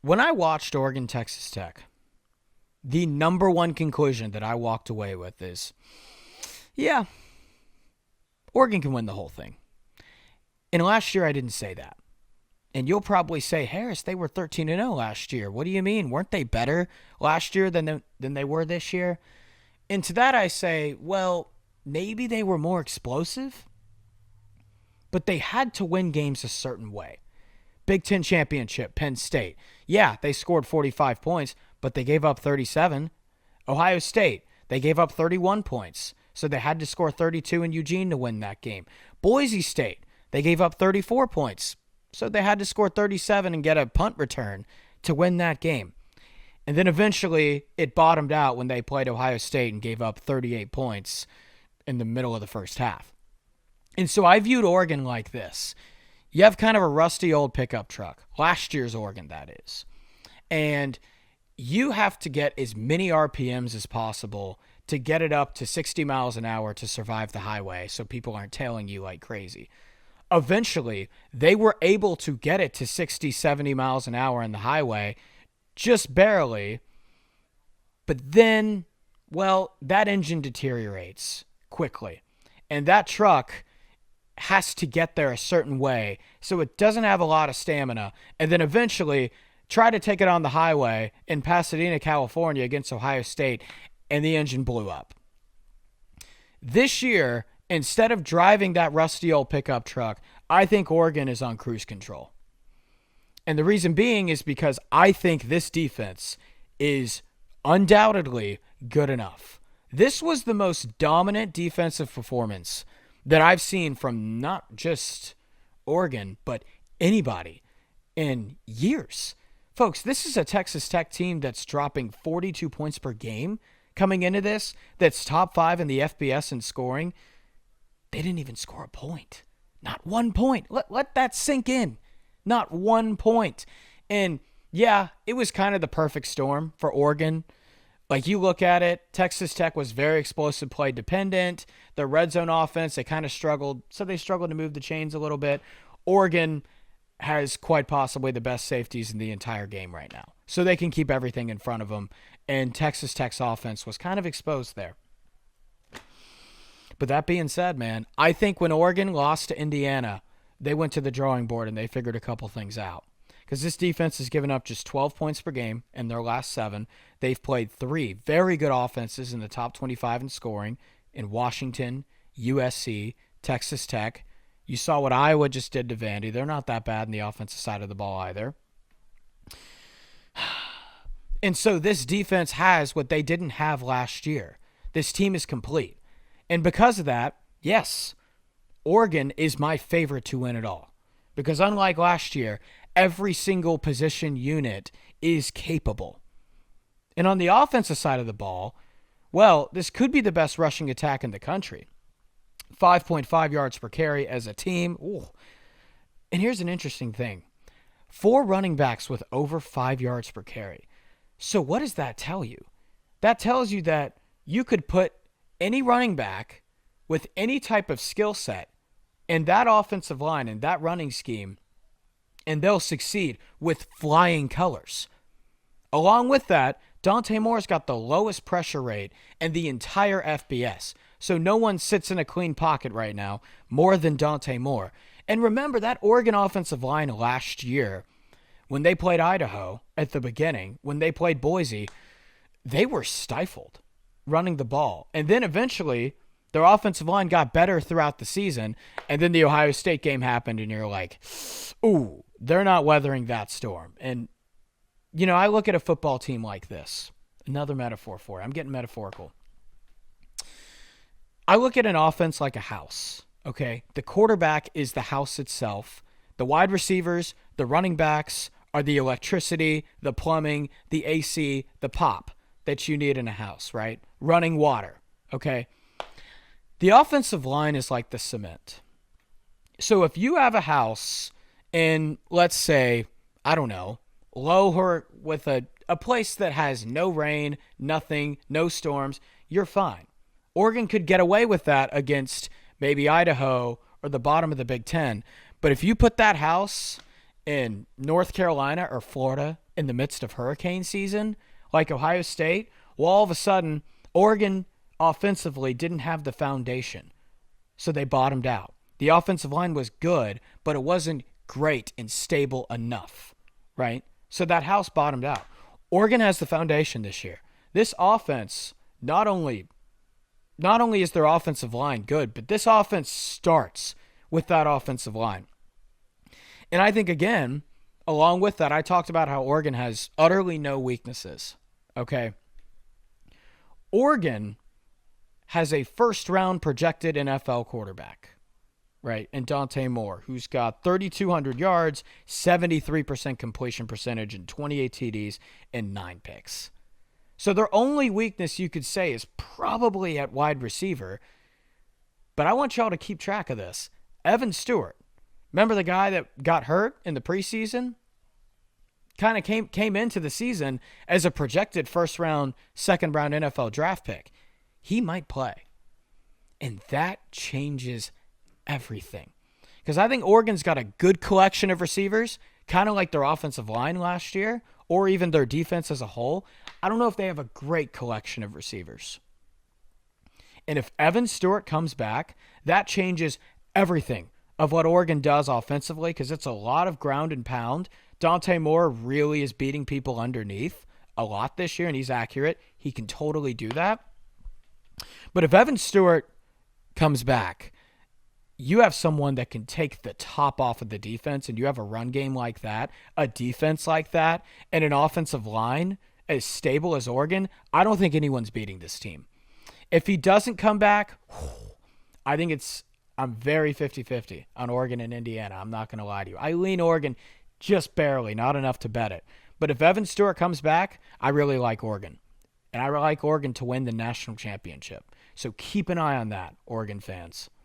When I watched Oregon, Texas Tech, the number one conclusion that I walked away with is, yeah, Oregon can win the whole thing. And last year I didn't say that. And you'll probably say, Harris, they were 13-0 last year. What do you mean? Weren't they better last year than they were this year? And to that I say, well, maybe they were more explosive, but they had to win games a certain way. Big Ten championship, Penn State. Yeah, they scored 45 points, but they gave up 37. Ohio State, they gave up 31 points, so they had to score 32 in Eugene to win that game. Boise State, they gave up 34 points, so they had to score 37 and get a punt return to win that game. And then eventually it bottomed out when they played Ohio State and gave up 38 points in the middle of the first half. And so I viewed Oregon like this. You have kind of a rusty old pickup truck. Last year's Oregon, that is. And you have to get as many RPMs as possible to get it up to 60 miles an hour to survive the highway so people aren't tailing you like crazy. Eventually, they were able to get it to 60, 70 miles an hour on the highway, just barely. But then, well, that engine deteriorates quickly. And that truck has to get there a certain way, so it doesn't have a lot of stamina. And then eventually try to take it on the highway in Pasadena, California against Ohio State, and the engine blew up. This year, instead of driving that rusty old pickup truck, I think Oregon is on cruise control. And the reason being is because I think this defense is undoubtedly good enough. This was the most dominant defensive performance that I've seen from not just Oregon, but anybody in years. Folks, this is a Texas Tech team that's dropping 42 points per game coming into this, that's top 5 in the FBS in scoring. They didn't even score a point. Not 1 point. Let that sink in. Not 1 point. And yeah, it was kind of the perfect storm for Oregon. Like, you look at it, Texas Tech was very explosive play dependent. The red zone offense, they kind of struggled. So they struggled to move the chains a little bit. Oregon has quite possibly the best safeties in the entire game right now. So they can keep everything in front of them. And Texas Tech's offense was kind of exposed there. But that being said, man, I think when Oregon lost to Indiana, they went to the drawing board and they figured a couple things out. Because this defense has given up just 12 points per game in their last 7. They've played 3 very good offenses in the top 25 in scoring in Washington, USC, Texas Tech. You saw what Iowa just did to Vandy. They're not that bad in the offensive side of the ball either. And so this defense has what they didn't have last year. This team is complete. And because of that, yes, Oregon is my favorite to win it all. Because unlike last year, every single position unit is capable. And on the offensive side of the ball, well, this could be the best rushing attack in the country. 5.5 yards per carry as a team. Ooh. And here's an interesting thing. 4 running backs with over 5 yards per carry. So what does that tell you? That tells you that you could put any running back with any type of skill set in that offensive line and that running scheme, and they'll succeed with flying colors. Along with that, Dante Moore's got the lowest pressure rate in the entire FBS. So no one sits in a clean pocket right now more than Dante Moore. And remember that Oregon offensive line last year, when they played Idaho at the beginning, when they played Boise, they were stifled running the ball. And then eventually their offensive line got better throughout the season. And then the Ohio State game happened and you're like, ooh, they're not weathering that storm. And, you know, I look at a football team like this. Another metaphor for it. I'm getting metaphorical. I look at an offense like a house, okay? The quarterback is the house itself. The wide receivers, the running backs are the electricity, the plumbing, the AC, the pop that you need in a house, right? Running water, okay? The offensive line is like the cement. So if you have a house in, let's say, I don't know, lower with a place that has no rain, nothing, no storms, you're fine. Oregon could get away with that against maybe Idaho or the bottom of the Big Ten. But if you put that house in North Carolina or Florida in the midst of hurricane season, like Ohio State, well, all of a sudden, Oregon offensively didn't have the foundation, so they bottomed out. The offensive line was good, but it wasn't great and stable enough, right? So that house bottomed out. Oregon has the foundation this year. This offense, not only is their offensive line good, but this offense starts with that offensive line. And I think, again, along with that, I talked about how Oregon has utterly no weaknesses, okay? Oregon has a first-round projected NFL quarterback, right, and Dante Moore, who's got 3,200 yards, 73% completion percentage, and 28 TDs and 9 picks. So their only weakness, you could say, is probably at wide receiver. But I want y'all to keep track of this. Evan Stewart, remember the guy that got hurt in the preseason? Kind of came into the season as a projected first-round, second-round NFL draft pick. He might play. And that changes everything. Because I think Oregon's got a good collection of receivers, kind of like their offensive line last year, or even their defense as a whole. I don't know if they have a great collection of receivers. And if Evan Stewart comes back, that changes everything of what Oregon does offensively, because it's a lot of ground and pound. Dante Moore really is beating people underneath a lot this year, and he's accurate. He can totally do that. But if Evan Stewart comes back, you have someone that can take the top off of the defense, and you have a run game like that, a defense like that, and an offensive line as stable as Oregon. I don't think anyone's beating this team. If he doesn't come back, I'm very 50-50 on Oregon and Indiana. I'm not going to lie to you. I lean Oregon just barely, not enough to bet it. But if Evan Stewart comes back, I really like Oregon. And I like Oregon to win the national championship. So keep an eye on that, Oregon fans.